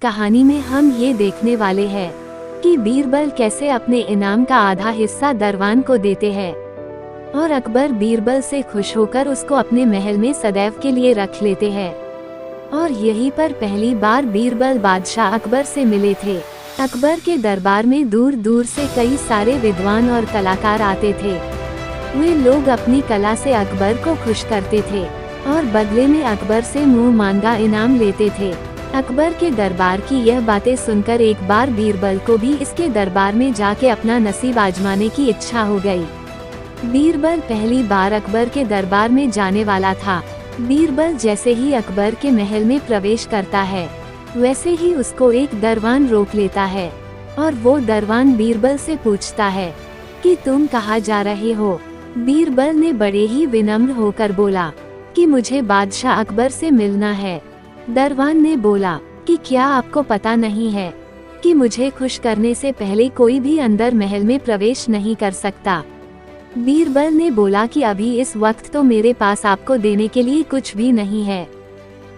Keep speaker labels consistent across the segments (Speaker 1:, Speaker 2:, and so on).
Speaker 1: कहानी में हम ये देखने वाले हैं कि बीरबल कैसे अपने इनाम का आधा हिस्सा दरवान को देते हैं और अकबर बीरबल से खुश होकर उसको अपने महल में सदैव के लिए रख लेते हैं। और यहीं पर पहली बार बीरबल बादशाह अकबर से मिले थे। अकबर के दरबार में दूर दूर से कई सारे विद्वान और कलाकार आते थे। वे लोग अपनी कला से अकबर को खुश करते थे और बदले में अकबर से मुंह मांगा इनाम लेते थे। अकबर के दरबार की यह बातें सुनकर एक बार बीरबल को भी इसके दरबार में जाके अपना नसीब आजमाने की इच्छा हो गई। बीरबल पहली बार अकबर के दरबार में जाने वाला था। बीरबल जैसे ही अकबर के महल में प्रवेश करता है, वैसे ही उसको एक दरवान रोक लेता है और वो दरवान बीरबल से पूछता है कि तुम कहाँ जा रहे हो। बीरबल ने बड़े ही विनम्र होकर बोला कि मुझे बादशाह अकबर से मिलना है। दरवान ने बोला कि क्या आपको पता नहीं है कि मुझे खुश करने से पहले कोई भी अंदर महल में प्रवेश नहीं कर सकता। बीरबल ने बोला कि अभी इस वक्त तो मेरे पास आपको देने के लिए कुछ भी नहीं है।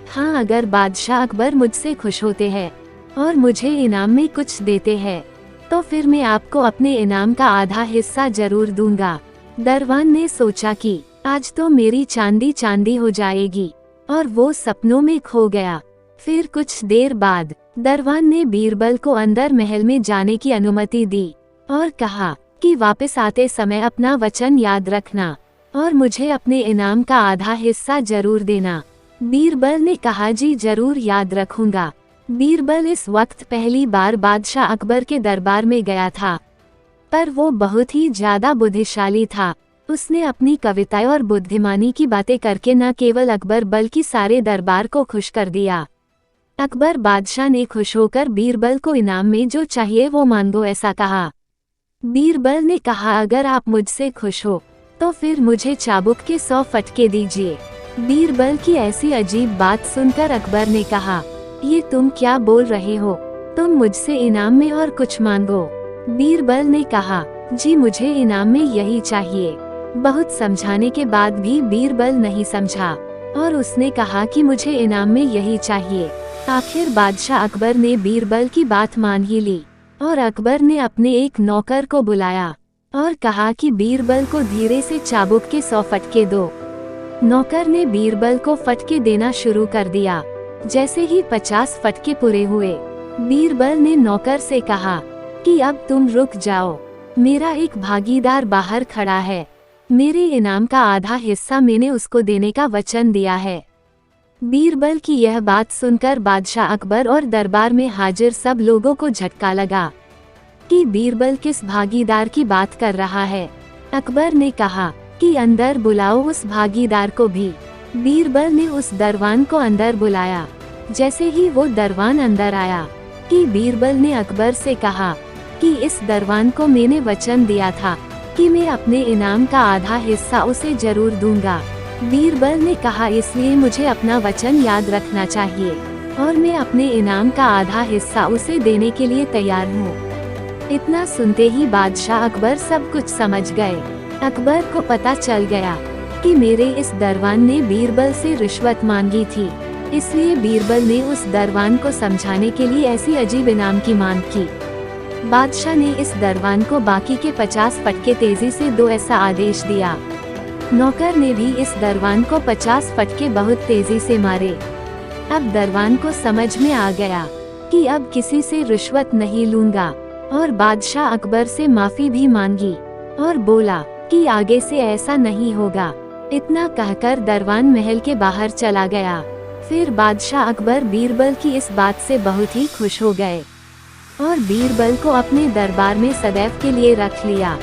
Speaker 1: हाँ, अगर बादशाह अकबर मुझसे खुश होते हैं और मुझे इनाम में कुछ देते हैं तो फिर मैं आपको अपने इनाम का आधा हिस्सा जरूर दूंगा। दरवान ने सोचा कि आज तो मेरी चांदी चांदी हो जाएगी और वो सपनों में खो गया। फिर कुछ देर बाद दरवान ने बीरबल को अंदर महल में जाने की अनुमति दी और कहा कि वापस आते समय अपना वचन याद रखना और मुझे अपने इनाम का आधा हिस्सा जरूर देना। बीरबल ने कहा जी जरूर याद रखूंगा। बीरबल इस वक्त पहली बार बादशाह अकबर के दरबार में गया था, पर वो बहुत ही ज्यादा बुद्धिशाली था। उसने अपनी कविताएं और बुद्धिमानी की बातें करके न केवल अकबर बल्कि सारे दरबार को खुश कर दिया। अकबर बादशाह ने खुश होकर बीरबल को इनाम में जो चाहिए वो मांगो ऐसा कहा। बीरबल ने कहा अगर आप मुझसे खुश हो तो फिर मुझे चाबुक के 100 फटके दीजिए। बीरबल की ऐसी अजीब बात सुनकर अकबर ने कहा ये तुम क्या बोल रहे हो, तुम मुझसे इनाम में और कुछ मांगो। बीरबल ने कहा जी मुझे इनाम में यही चाहिए। बहुत समझाने के बाद भी बीरबल नहीं समझा और उसने कहा कि मुझे इनाम में यही चाहिए। आखिर बादशाह अकबर ने बीरबल की बात मान ही ली और अकबर ने अपने एक नौकर को बुलाया और कहा कि बीरबल को धीरे से चाबुक के 100 फटके दो। नौकर ने बीरबल को फटके देना शुरू कर दिया। जैसे ही 50 फटके पूरे हुए, बीरबल ने नौकर से कहा कि अब तुम रुक जाओ, मेरा एक भागीदार बाहर खड़ा है। मेरे इनाम का आधा हिस्सा मैंने उसको देने का वचन दिया है। बीरबल की यह बात सुनकर बादशाह अकबर और दरबार में हाजिर सब लोगों को झटका लगा कि बीरबल किस भागीदार की बात कर रहा है। अकबर ने कहा कि अंदर बुलाओ उस भागीदार को भी। बीरबल ने उस दरवान को अंदर बुलाया। जैसे ही वो दरवान अंदर आया कि बीरबल ने अकबर से कहा कि इस दरवान को मैंने वचन दिया था कि मैं अपने इनाम का आधा हिस्सा उसे जरूर दूंगा। बीरबल ने कहा इसलिए मुझे अपना वचन याद रखना चाहिए और मैं अपने इनाम का आधा हिस्सा उसे देने के लिए तैयार हूँ। इतना सुनते ही बादशाह अकबर सब कुछ समझ गए। अकबर को पता चल गया कि मेरे इस दरवान ने बीरबल से रिश्वत मांगी थी, इसलिए बीरबल ने उस दरवान को समझाने के लिए ऐसी अजीब इनाम की मांग की। बादशाह ने इस दरवान को बाकी के 50 फटके तेजी से दो ऐसा आदेश दिया। नौकर ने भी इस दरवान को 50 फटके बहुत तेजी से मारे। अब दरवान को समझ में आ गया कि अब किसी से रिश्वत नहीं लूंगा और बादशाह अकबर से माफी भी मांगी और बोला कि आगे से ऐसा नहीं होगा। इतना कहकर दरवान महल के बाहर चला गया। फिर बादशाह अकबर बीरबल की इस बात से बहुत ही खुश हो गए और बीरबल को अपने दरबार में सदैव के लिए रख लिया।